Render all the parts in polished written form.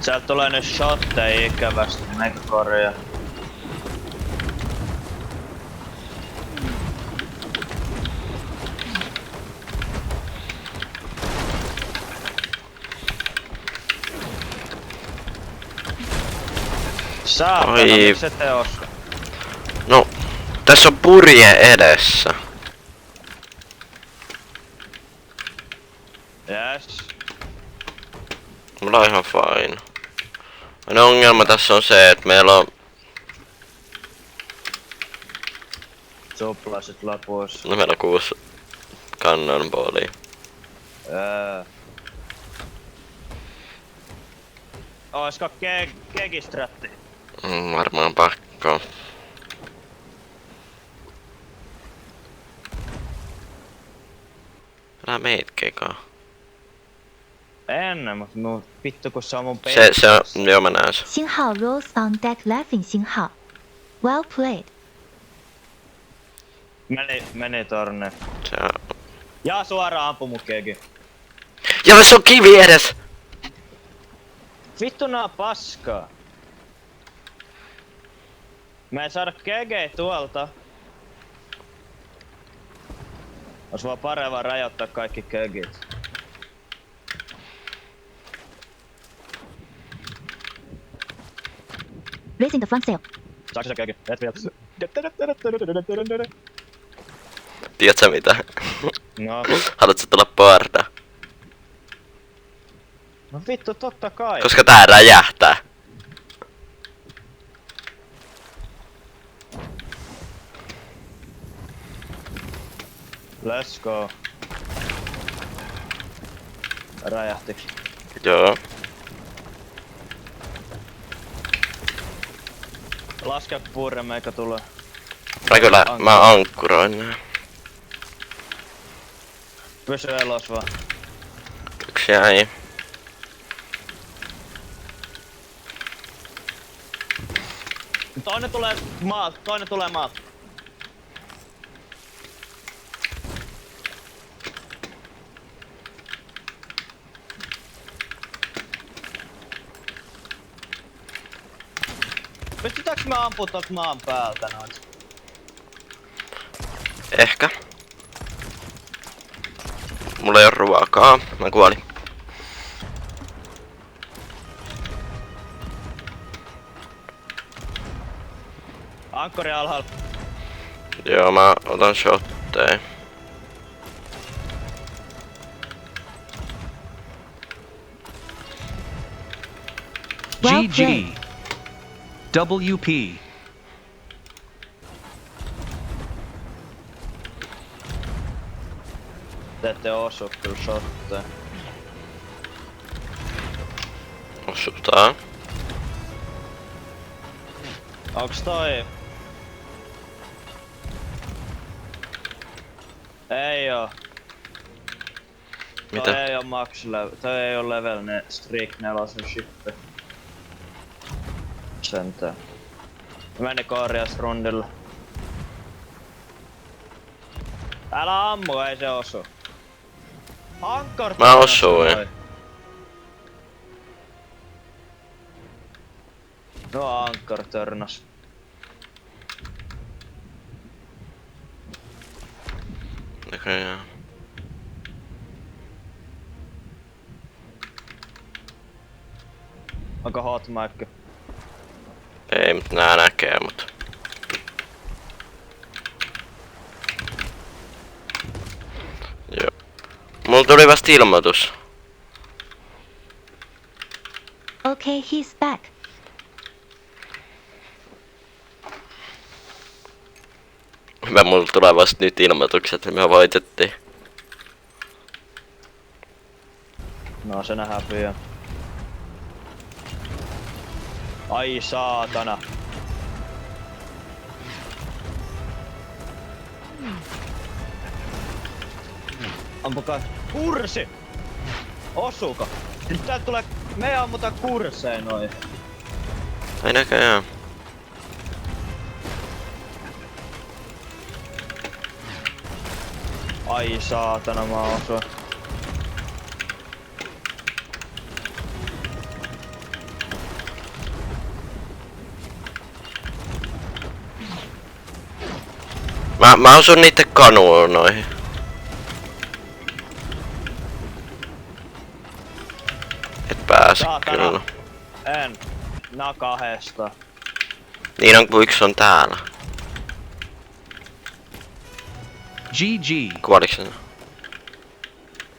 Sieltä tulee nyt shotteja ikävästi, meikä korjaa. Saatana, miksi se teos? No, tässä on purje edessä. Yes. Mulla on ihan fine. No ongelma tässä on se, että meillä on... Suplasit lopuissa. No meillä on 6 cannonballia. Oisko kegistratti? Varmaan pakko. Älä meit kekaa. En, mut vittu kun se on mun peli. Se on, joo mä näen se. 星号 Rose on deck laughing 星号 Well played. Meni torne. Se on... Ja suoraan ampu mun kegi. Ja se on kivi edes! Vittu nää paskaa. Mä en saada kegei tuolta. Ois vaan paremmin rajoittaa kaikki kegit. Raising the front sail. Saaks sä kegi? Et vielä. Tiedätkö mitä? No. Haluatko tulla parda? No vittu totta kai. Koska tää räjähtää. Let's go. Räjähtiks? Joo. Laske purre meikä tulee. Kyllä, mä ankkuroin nää. Pysy elos vaan. Yksi jäi. Toinen tulee maalta. Pystytäänkö me ampua tuolta maan päältä noit? Ehkä. Mulla ei oo ruokaa. Mä kuolin. Ankkori alhaalla. Joo, mä otan shotteja. Well GG. played. WP. Te ette osu kyllä shotteja. Osutaan. Onks toi? Ei oo. Mitä? Toi ei oo max level. Toi ei oo level streak 4 shippe. Sentään. Meni korjaus rundilla. Älä ammu, ei se osu. Ankkor. Mä osuin. No ankkor törnäs. Näköjään. Onko hot mic? Ei, mut nää näkee mut. Joo. Mulla tuli vasta ilmoitus. Okay, he's back. Hyvä, mulla tulee vasta nyt ilmoitukset, että me voitettiin. No se nähdään pian. Ai saatana. Ampukaa. Kursi! Osuuko? Nyt täältä tulee... Me ammutaan kursseja noin. Ai näköjään. Ai saatana, mä osuin. Mä osun niitten kanuunoihin. Et pääse Saatana. kyllä. En. Nää kahdesta. Niin on, kun yksi on täällä. GG. Kuoliks sen?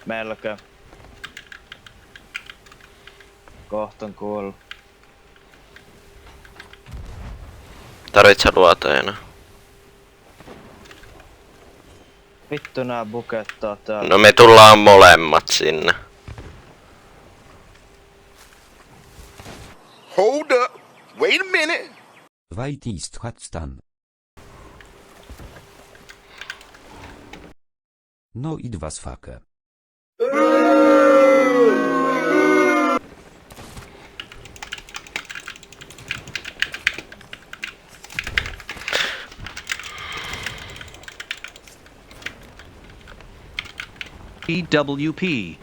Melkein. Kohtan kuollut. Tarvit sä luoteena? Vittu nää bukettaa täällä. No me tullaan molemmat sinne. Hold up. Wait a minute. Weit ist Hatstan. No i dwa swake. EWP.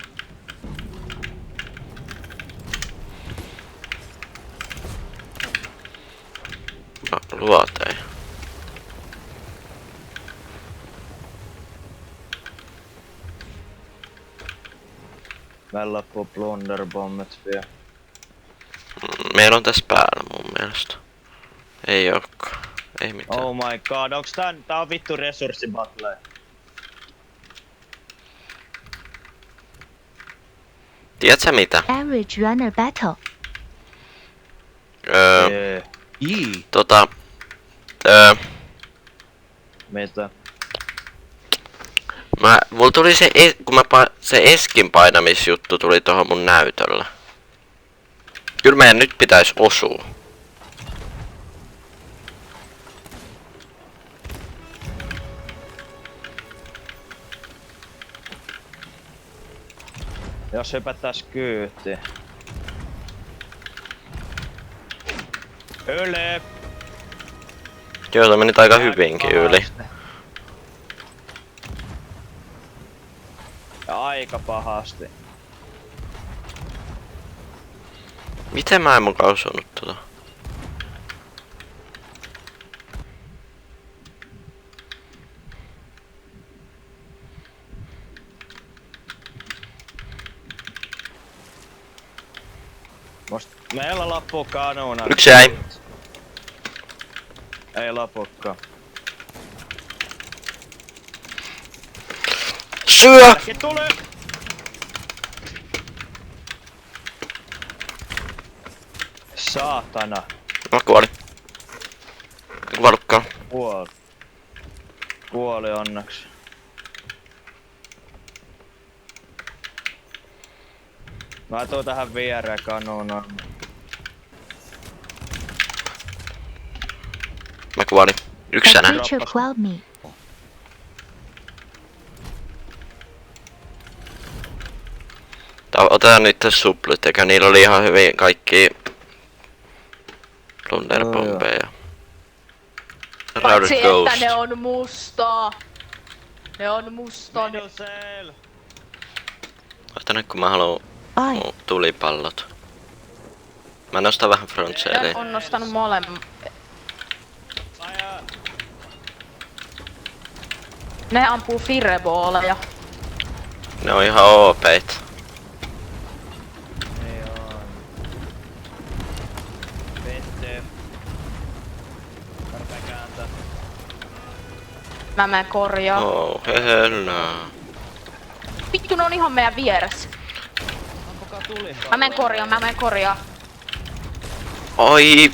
No, luoteen. Meillä loppuu plunderbombit vielä. Meillä on tässä päällä mun mielestä. Ei ookaan. Ei mitään. Oh my god, onks tää on vittu resurssibattle? Tiedätkö mitä? Average runner battle. Jee. Yee. Mitä? Mulla tuli se, se eskin painamisjuttu tuli tohon mun näytöllä. Kyllä meidän nyt pitäis osua. Jos hypättäis kyytiin. Yli! Joo, se meni aika hyvinkin yli. Ja aika pahasti. Miten mä en mukaan osunut tota? Meillä loppuu kanuuna. Yksi jäi. Ei lopukkaan. Syö! Äkki tuli! Saatana. Mä kuolin. Ei kuollutkaan. Kuoli onneksi. Mä tuun tähän viereen kanuunaan. Mä kuolin. A Yksänä. creature quelled me. Otetaan nyt tässä suplit, eikä niillä oli ihan hyvin kaikki plunderbombeja. Paitsi Routed että ne Ghost. on mustaa. Ne on mustaa. Middle sail! Oota nyt kun mä haluan Ai, mun tulipallot. Mä nostan vähän front Ne sailia. on nostanut molemmat. Ajaa! Ne ampuu fireballeja. Ne on ihan OP:t. Niin on. Vittu. Tarpeen kääntää. Mä menen korjaa. Oh, hellä. Vittu, ne on ihan meidän vieressä. Ampukaa tuli. Mä menen korjaa. Oi!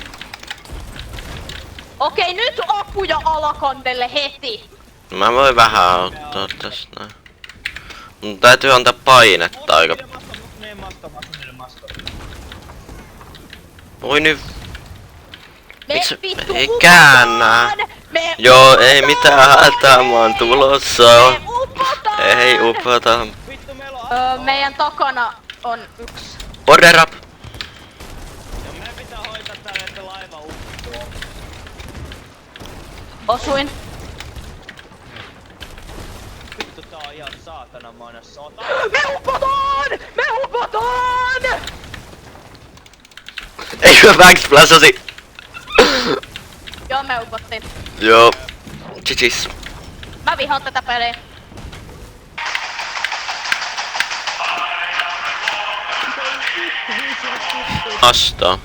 Okei, nyt apuja alakantelle heti. Mä voin vähän auttaa tästä näin. Mun täytyy antaa painetta aika. Niin masto. Voi nyt. Me Miksi- vittu ei upotaan! käännä. Me Joo, ei upotaan! mitään hätää, mä oon tulossa. Me upotaan! Ei upota. Vittu meillä on Meidän takana on yksi. Order up! ja meidän pitää hoitaa täällä, että laiva uppuu. Osuin. Vittu tää on ihan saatanamainen sota. Me upotaan! Me upotaan! Ei mä backsplasasi! Joo, me upottiin. Joo. GG's. Mä vihaan tätä peliä. Astaa.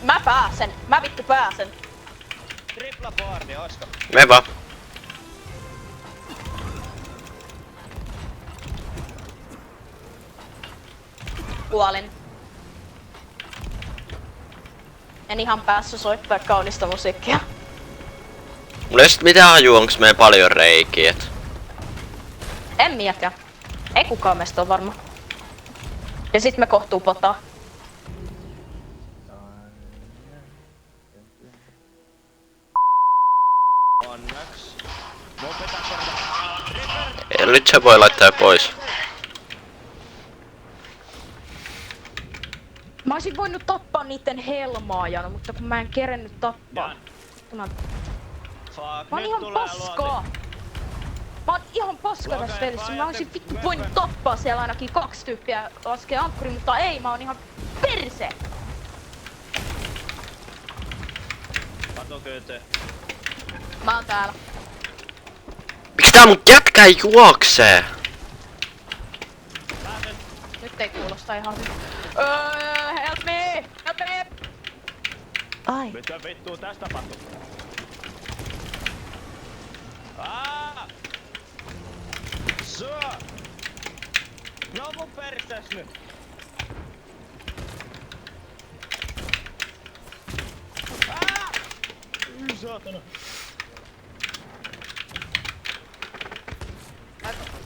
Mä pääsen. Mä vittu pääsen. Tripla boardi, oisko? Me vaan. Kuolin. En ihan päässyt soittaa kaunista musiikkia. Mulla ei sit mitään haju, onks meillä paljon reikiä. En miekään. Ei kukaan meistä ole varma. Ja sit me kohtuu potaa. Onneksi. Voi vetää kertaa. Ja nyt se voi laittaa pois. Mä olisin voinut tappaa niitten helmaajana, mutta kun mä en kerennyt tappaa. Jan. Mä Fuck, oon nyt ihan tulee paskaa. Mä oon ihan paska tässä pelissä. Mä olisin vittu voinut tappaa siellä ainakin 2 tyyppiä laskee ankkuri, mutta ei, mä oon ihan perse. Patoköyte. Mä oon täällä. Miksi tää mun jätkä ei juoksee? Pääsen. Nyt ei kuulosta ihan hyvin. Help me! Help me! Ai, Mitä vittua tästä tapahtuu? Sua! No mun persees nyt! Saatana!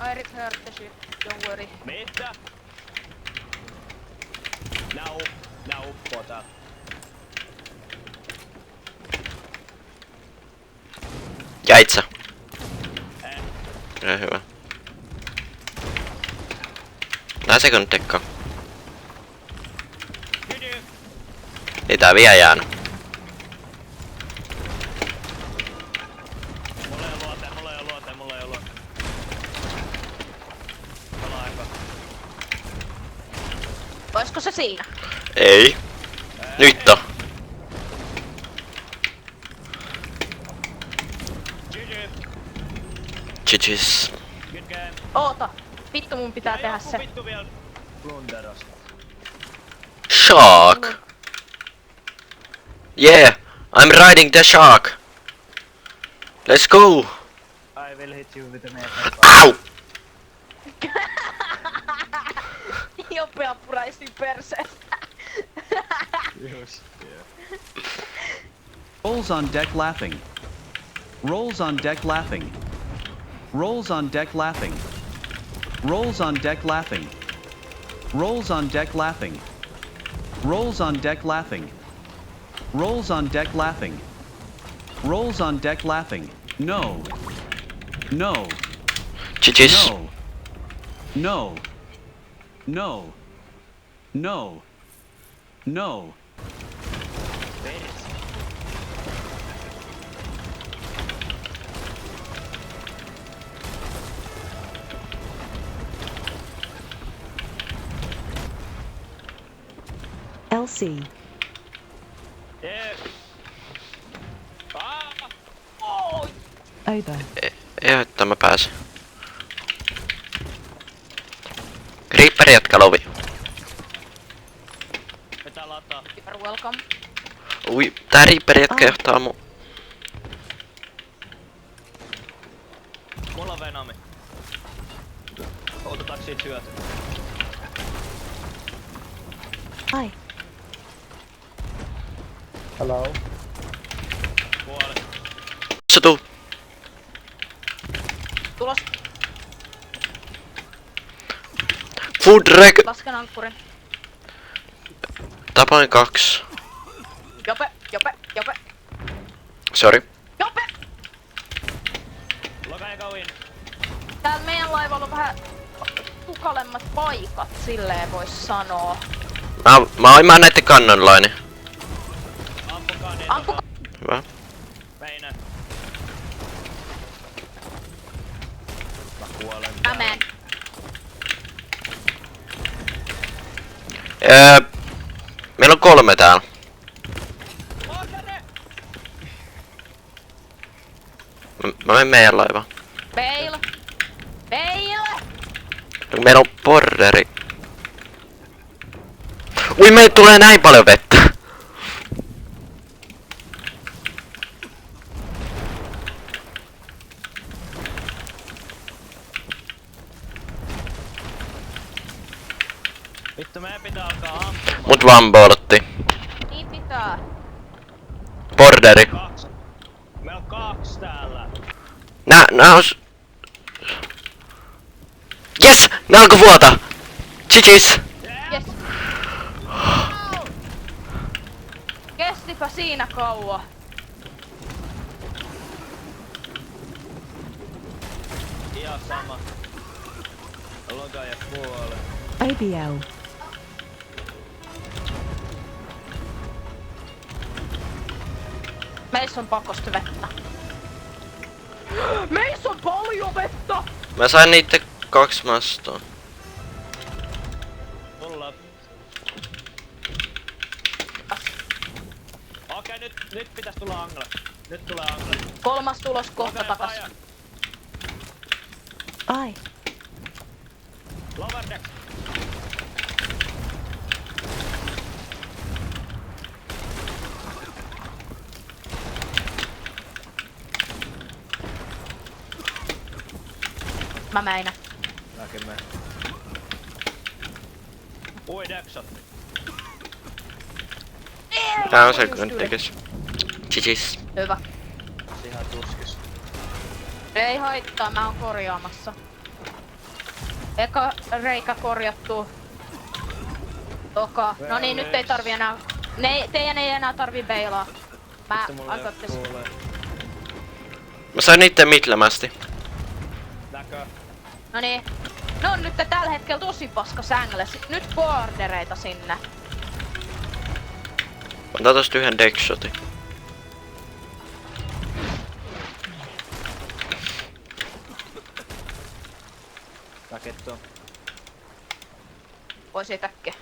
I heard the shit, don't worry. Mitä? Nää uppoo täällä. Jäit sä? En. Ei hyvä. Näisekö nyt tekkaa? Kydy! Ei tää vielä jäänyt. Mulla ei oo luote. Pelaa aika. Oisko se siinä? Ei. Nyt on. Kydy! GG's. Good game. Oota. Vittu mun pitää tehdä joku se. vittu vielä blunderosta. Shark. Yeah, I'm riding the shark. Let's go. I will hit you with an Au! Jopea puraisi perseestä. Just, yeah. Rolls on deck laughing. Rolls on deck laughing. Rolls on deck laughing. Rolls on deck laughing. Rolls on deck laughing. Rolls on deck laughing. Rolls on deck laughing. Rolls on deck laughing. No. No. GG's. No. No. No. No. No. LC. Yeah. Over. Ei haittaa, mä pääsin. Reaperi jatka lovi. Pitää lataa. You're welcome. Ui, tää Reaperi jatka johtaa mun. Mulla on Venomi. Otetaanko siitä syötä? Ai, Puoli. Se tuu. Tulos. Food reg. Lasken ankkurin. Tapoin 2. Jope. Sorry. Jope! Loka eka win. Täällä meidän laivalla on vähän tukalemmat paikat, silleen vois sanoa. Mä oimaan näitten kannonlaini. Ampukaa niitä. Ampukaa. Hyvä. Meinä. Mä kuolen. Mä menen. Meillä on 3 täällä. Mä menen meidän laivaan. Bail! Bail! No, meillä on borderi. Ui, meille tulee näin paljon vettä. Vittu meidän pitää alkaa ampumaan. Mut vamboolotti. Niin pitää. Borderi. Meillä on 2 täällä. Nää on... Yes! Nää alkoi vuotaa! GG's! Yes. Kestipä siinä kauan. Ihan sama. Loga ja kuole. ABL. Meissä on pakosti vettä. Meissä on paljon vettä! Mä sain niitte 2 mastoa. Mulla. Okei, nyt pitäis tulla angle. Nyt tulee angle. 3. tulos kohta takas. Ai. Lower deck. Mä mäinä. Mäkin menen. Ui, deckshot. Tää on se kun tekis. GG's. Hyvä. Ihan tuskis. Ei haittaa, mä oon korjaamassa. Eka reikä korjattu. Toka. No niin, nyt ei tarvi enää... Teidän ei enää tarvi beilaa. Mä aikattis. Mä sain niitten mitlämästi. Näkö? No niin. No on nyt tällä hetkellä tosi paska sängle. Nyt bordereita sinne. Antaa tosta yhden deckshotin. Rakettu. Voisi täkkiä.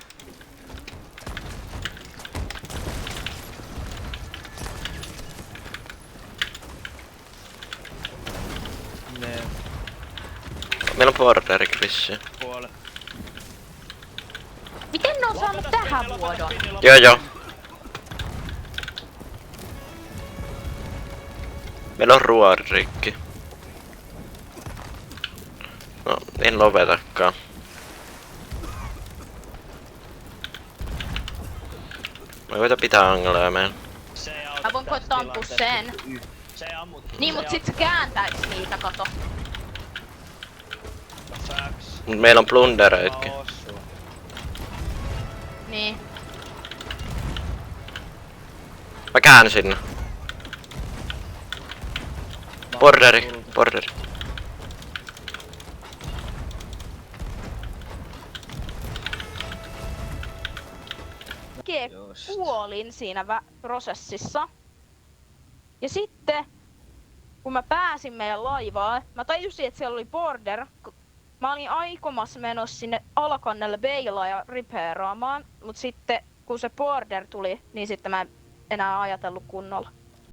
Ne Meillä on borderikin vissiin. puolet. Miten ne on saanut tähän vuodon? Joo. Meillä on ruoanrikki. No, en lopetakaan. Mä koitan pitää anglea meillä. Se ei auta Mä voin tässä koittaa ampua tilanteessa. sen. Se ei ammu. Niin, mut sit se kääntäis niitä, kato. Facts. Mut meillä on plundereitkin. Mä osuu. Niin. Mä käänsin. Borderi. Kuolin siinä prosessissa. Ja sitten, kun mä pääsin meidän laivaan, mä tajusin, että siellä oli border. Mä olin aikomassa menossa sinne alakannelle beilaa ja ripeeraamaan, mut sitten kun se border tuli, niin sitten mä en enää ajatellut kunnolla.